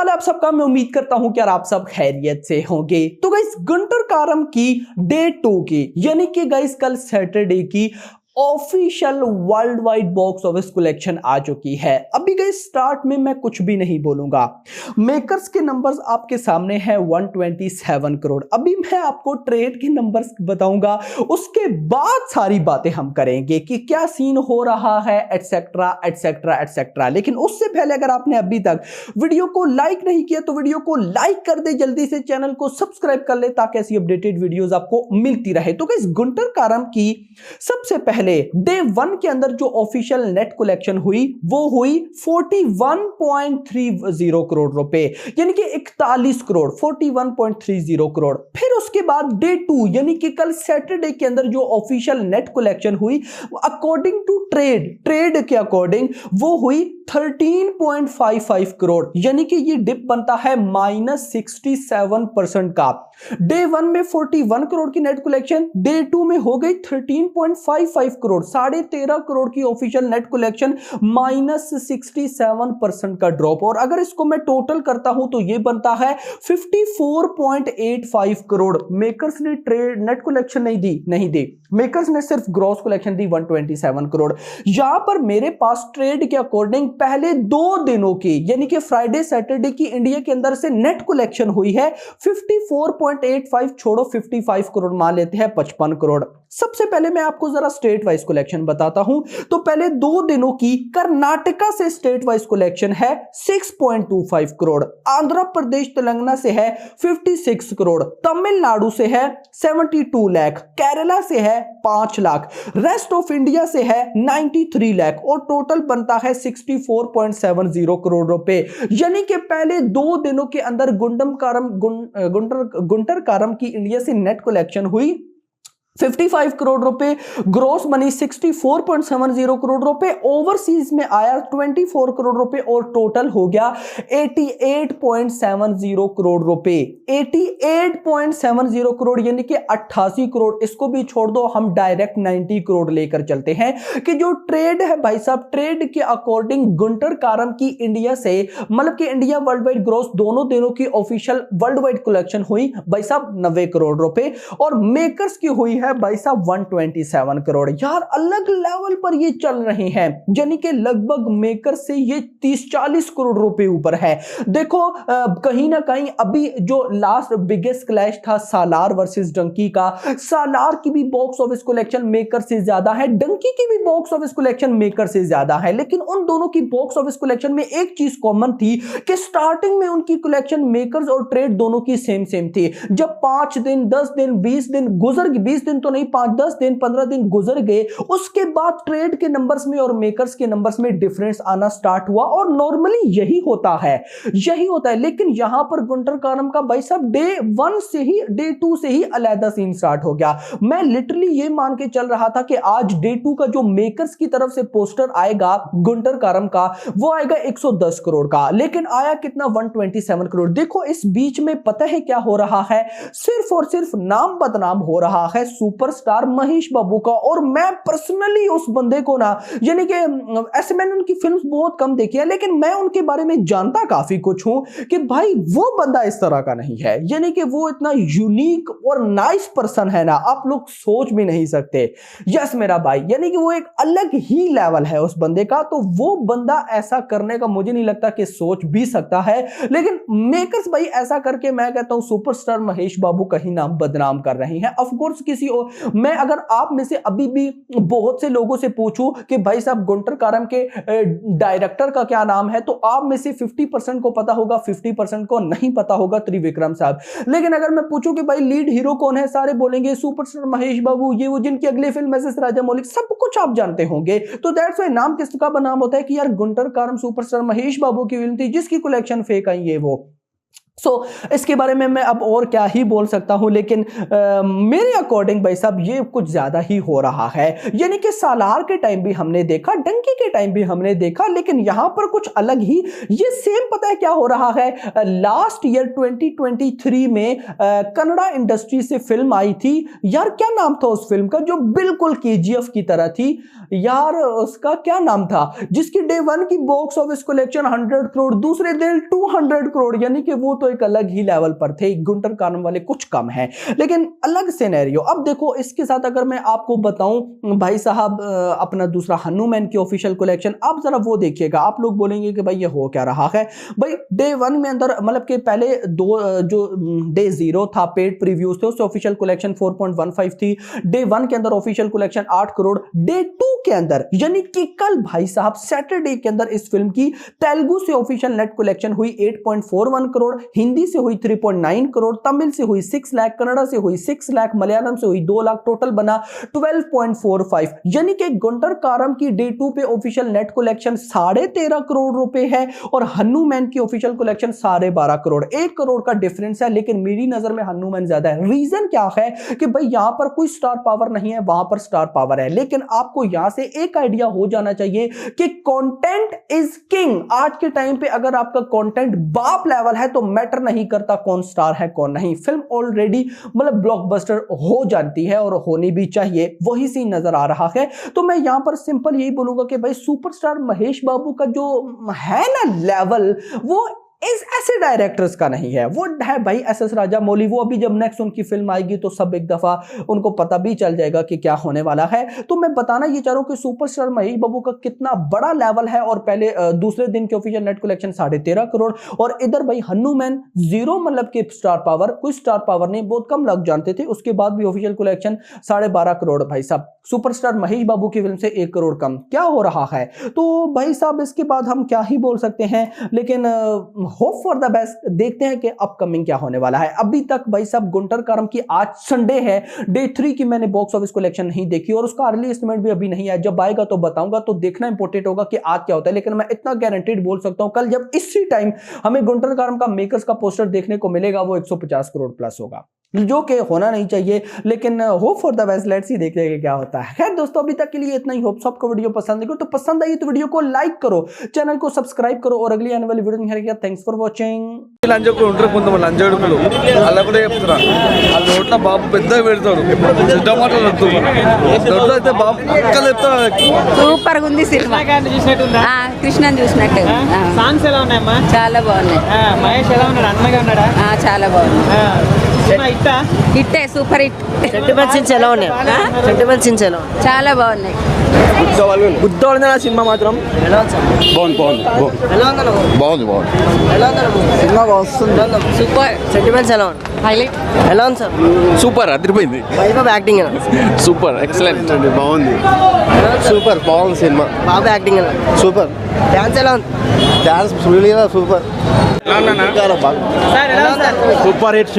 हाल है आप सबका। मैं उम्मीद करता हूं कि यार आप सब खैरियत से होंगे। तो गाइस गुंटर कारम की डे 2 की यानी कि गाइस कल सैटरडे की official world wide box office collection आ चुकी है। अभी गाइस स्टार्ट में मैं कुछ भी नहीं बोलूंगा। मेकर्स के नंबर्स आपके सामने हैं 127 करोड़। अभी मैं आपको ट्रेड के नंबर्स बताऊंगा, उसके बाद सारी बातें हम करेंगे कि क्या सीन हो रहा है एटसेट्रा एटसेट्रा एटसेट्रा। लेकिन उससे पहले अगर आपने अभी तक वीडियो को लाइक नहीं किया तो वीडियो को लाइक कर दे, जल्दी से चैनल को सब्सक्राइब कर ले ताकि ऐसी अपडेटेड वीडियोस आपको मिलती रहे। तो गाइस गुंटर कारम की सबसे पहले डे 1 के अंदर जो ऑफिशियल नेट कलेक्शन हुई वो हुई 41.30 करोड़ रुपए, यानी कि 41 करोड़ 41.30 करोड़। फिर उसके बाद डे 2 यानी कि कल सैटरडे के अंदर जो ऑफिशियल नेट कलेक्शन हुई अकॉर्डिंग टू ट्रेड के अकॉर्डिंग वो हुई 13.55 करोड़, यानी कि ये डिप बनता है -67% का। डे 1 में 41 करोड़ की नेट कलेक्शन, डे 2 में हो गई 13.55 करोड़, 13.5 करोड़ की ऑफिशियल नेट कलेक्शन, -67% का ड्रॉप। और अगर इसको मैं टोटल करता हूं तो ये बनता है 54.85 करोड़। मेकर्स ने ट्रेड नेट कलेक्शन नहीं दी, मेकर्स ने सिर्फ ग्रॉस कलेक्शन दी 127 करोड़। यहां पर मेरे पास ट्रेड के अकॉर्डिंग पहले 2 दिनों की यानी कि फ्राइडे सैटरडे की इंडिया के अंदर से नेट कलेक्शन हुई है 54.85, छोड़ो 55 करोड़ मान लेते हैं 55 करोड़। सबसे पहले मैं आपको जरा स्टेट वाइज कलेक्शन बताता हूं। तो पहले 2 दिनों की कर्नाटका से स्टेट वाइज कलेक्शन है 6.25 करोड़, आंध्र प्रदेश तेलंगाना से है 56 करोड़, तमिलनाडु से है 72 लाख, केरला से है 5 लाख, रेस्ट ऑफ इंडिया से है 93 लाख और टोटल बनता है 64.70 करोड़ रुपए। यानी कि पहले 2 दिनों के अंदर गुंटर कारम की इंडिया से नेट कलेक्शन हुई 55 करोड़ रुपए, ग्रोस मनी 64.70 करोड़ रुपए, ओवरसीज में आया 24 करोड़ रुपए और टोटल हो गया 88.70 करोड़ रुपए। 88.70 करोड़ यानी कि 88 करोड़। इसको भी छोड़ दो, हम डायरेक्ट 90 करोड़ लेकर चलते हैं कि जो ट्रेड है भाई साहब, ट्रेड के अकॉर्डिंग गुंटर कारम की इंडिया से मतलब कि इंडिया वर्ल्ड वाइड ग्रोस दोनों दिनों की ऑफिशियल वर्ल्ड वाइड कलेक्शन हुई भाई साहब 90 करोड़ रुपए और मेकर्स की हुई है भाई साहब 127 करोड़। यार अलग लेवल पर ये चल रहे हैं, यानी कि लगभग मेकर से ये 30-40 करोड़ रुपए ऊपर है। देखो कहीं ना कहीं अभी जो लास्ट बिगेस्ट क्लैश था सालार वर्सेस डंकी का, सालार की भी बॉक्स ऑफिस कलेक्शन मेकर से ज्यादा है, डंकी की भी बॉक्स ऑफिस कलेक्शन मेकर से ज्यादा है। लेकिन उन दोनों की बॉक्स ऑफिस कलेक्शन में एक चीज कॉमन थी कि स्टार्टिंग में उनकी कलेक्शन मेकर्स और ट्रेड दोनों की सेम थी। जब 5 दिन 10 दिन 20 दिन गुजर गए, 20 दिन तो नहीं 5-10 दिन 15 दिन गुजर गए, उसके बाद ट्रेड के नंबर्स में और मेकर्स के नंबर्स में डिफरेंस आना स्टार्ट हुआ। और नॉर्मली यही होता है। लेकिन यहां पर गुंटर कारम का भाई साहब डे 1 से ही डे 2 से ही अलग सीन स्टार्ट हो गया। मैं लिटरली ये मान के चल रहा था कि आज डे 2 का जो मेकर्स की तरफ से पोस्टर आएगा गुंटर कारम का वो आएगा 110 करोड़ का, लेकिन आया कितना 127 करोड़। देखो इस बीच में पता है क्या हो रहा है, सिर्फ और सिर्फ नाम बदनाम हो रहा है सुपरस्टार महेश बाबू का। और मैं पर्सनली उस बंदे को ना यानी कि ऐसे मैंने उनकी फिल्म्स बहुत कम देखी है, लेकिन मैं उनके बारे में जानता काफी कुछ हूं कि भाई वो बंदा इस तरह का नहीं है, यानी कि वो इतना यूनिक और नाइस पर्सन है ना, आप लोग सोच भी नहीं सकते। यस मेरा भाई, यानी कि वो एक अलग ही लेवल है उस बंदे का। तो वो बंदा ऐसा करने का मुझे नहीं लगता कि सोच भी सकता है, लेकिन मेकर्स भाई ऐसा करके मैं कहता हूं सुपरस्टार महेश बाबू का ही नाम बदनाम कर रहे हैं। ऑफ कोर्स किसी और मैं अगर आप में से अभी भी बहुत से लोगों से पूछूं कि भाई साहब गुंटर कारम के डायरेक्टर का क्या नाम है, तो आप में से 50% को पता होगा, 50% को नहीं पता होगा, त्रिविक्रम साहब। लेकिन अगर मैं पूछूं कि भाई लीड हीरो कौन है, सारे बोलेंगे सुपरस्टार महेश बाबू, ये वो जिनकी अगली फिल्म एसएस राजा मौलिक, सब कुछ आप जानते होंगे। तो दैट्स व्हाई नाम किसका बनाम होता है कि यार गुंटर कारम सुपरस्टार महेश बाबू की फिल्म थी जिसकी कलेक्शन फेक आई है वो। इसके बारे में मैं अब और क्या ही बोल सकता हूं, लेकिन मेरे अकॉर्डिंग भाई साहब ये कुछ ज्यादा ही हो रहा है। यानी कि सालार के टाइम भी हमने देखा, डंकी के टाइम भी हमने देखा, लेकिन यहां पर कुछ अलग ही ये सेम पता है क्या हो रहा है। लास्ट ईयर 2023 में कन्नड़ा इंडस्ट्री से फिल्म आई थी यार, क्या नाम था उस फिल्म का जो बिल्कुल केजीएफ की तरह थी यार, उसका क्या नाम था, जिसकी डे 1 की बॉक्स ऑफिस कलेक्शन 100 करोड़, दूसरे दिन 200 करोड़, यानी कि वो तो एक अलग ही लेवल पर थे। गुंटर कारम वाले कुछ कम है, लेकिन अलग सिनेरियो। अब देखो इसके साथ अगर मैं आपको बताऊं भाई साहब, अपना दूसरा हनुमान की ऑफिशियल कलेक्शन, आप जरा वो देखिएगा। आप लोग बोलेंगे कि भाई ये हो क्या रहा है। भाई डे 1 में अंदर मतलब कि पहले दो जो डे 0 था पेड प्रीव्यूज थे, उससे ऑफिशियल कलेक्शन 4.15 थी। डे 1 के अंदर ऑफिशियल कलेक्शन 8 करोड़। डे 2 के अंदर यानी कि कल भाई साहब सैटरडे के अंदर इस फिल्म की तेलुगु से ऑफिशियल नेट कलेक्शन हुई 8.41 करोड़, हिंदी से हुई 3.9 करोड़, तमिल से हुई 6 लाख, कन्नड़ा से हुई 6 लाख, मलयालम से हुई 2 लाख, टोटल बना 12.45। यानी कि गुंटर कारम की डे 2 पे ऑफिशियल नेट कलेक्शन 13.5 करोड़ रुपए है और हनुमान की ऑफिशियल कलेक्शन 12.5 करोड़। 1 करोड़ का डिफरेंस है, लेकिन मेरी नजर में हनुमान ज्यादा है। रीजन क्या है कि भाई यहां पर कोई स्टार पावर नहीं है, वहां पर स्टार पावर है। लेकिन आपको यहां से एक आइडिया हो जाना चाहिए कि कंटेंट इज किंग। आज के टाइम पे अगर आपका कंटेंट बाप लेवल है तो मैटर नहीं करता कौन स्टार है कौन नहीं, फिल्म ऑलरेडी मतलब ब्लॉकबस्टर हो जाती है और होनी भी चाहिए। वही सीन नजर आ रहा है। तो मैं यहां पर सिंपल यही बोलूंगा कि भाई सुपरस्टार महेश बाबू का जो है ना लेवल, वो इस ऐसे डायरेक्टर्स का नहीं है, वो है भाई एसएस राजामौली। वो अभी जब नेक्स्ट उनकी फिल्म आएगी तो सब एक दफा उनको पता भी चल जाएगा कि क्या होने वाला है। तो मैं बताना ये चाह रहा हूं कि सुपरस्टार महेश बाबू का कितना बड़ा लेवल है। और पहले दूसरे दिन के ऑफिशियल नेट कलेक्शन 13.5 करोड़, और इधर भाई हनुमान 0 मतलब कि स्टार पावर, कोई स्टार पावर नहीं, बहुत कम लोग जानते थे, उसके बाद भी ऑफिशियल कलेक्शन 12.5 करोड़। भाई साहब सुपरस्टार महेश बाबू की फिल्म से 1 करोड़ कम, क्या हो रहा है। तो भाई साहब इसके बाद हम क्या ही बोल सकते हैं, लेकिन होप फॉर द बेस्ट। देखते हैं कि अपकमिंग क्या होने वाला है। अभी तक भाई साहब गुंटर कारम की आज संडे है, डे 3 की मैंने बॉक्स ऑफिस कलेक्शन नहीं देखी और उसका अर्ली एस्टिमेट भी अभी नहीं आया। जब आएगा तो बताऊंगा, तो देखना इंपॉर्टेंट होगा कि आज क्या होता है। लेकिन मैं इतना गारंटीड बोल सकता हूं, कल जब इसी टाइम हमें गुंटर कारम का मेकर्स का पोस्टर देखने को मिलेगा, वो 150 करोड़ प्लस होगा, जो कि होना नहीं चाहिए। लेकिन hope for the best, let's see, देखते हैं क्या होता है। खैर दोस्तों, अभी तक के लिए इतना ही। होप सबको वीडियो पसंद आई, तो पसंद आई तो वीडियो को लाइक करो, चैनल को सब्सक्राइब करो और अगली आने वाली वीडियो में थैंक्स फॉर वाचिंग। లంజకులు ఉంటారు కొంతమంది లంజడుకులు, అలా కూడా చెప్తున్నా. ఆ నోట్ల బాబు పెద్దగా పెడతాడు, చెడ్డ మాటలు నోట్లో అయితే బాబు పక్కన చెప్తాడు. సూపర్ గా ఉంది సినిమా. కృష్ణన్ చూసినట్టు. సాంగ్స్ ఎలా ఉన్నాయమ్మా? చాలా బాగున్నాయి. మహేష్ ఎలా ఉన్నాడు? అన్నగా ఉన్నాడా? చాలా బాగుంది. హిట్టే, సూపర్ హిట్. సెంటిమెంట్ సీన్స్ ఎలా ఉన్నాయి? సెంటిమెంట్ సీన్స్ ఎలా ఉన్నాయి? చాలా బాగున్నాయి. గుద్దోళన సినిమా మాత్రం ఎలా ఉంది? బాగుంది ఎలా ఉందన్న? బాగుంది ఎలా ఉందన్న? సినిమా వస్తుంది. సూపర్. సెంటిమెంట్స్ ఎలా ఉంది? హైలైట్. ఎలా ఉంది సార్? సూపర్ అదిరిపోయింది. వైభవ్ యాక్టింగ్ ఎలా? సూపర్ ఎక్సలెంట్ అండి, బాగుంది. సూపర్ బాగుంది సినిమా. బాబు యాక్టింగ్ ఎలా? సూపర్. డాన్స్ ఎలా ఉంది? Dance super. సార్ ఎలా ఉంది సార్? Super hit.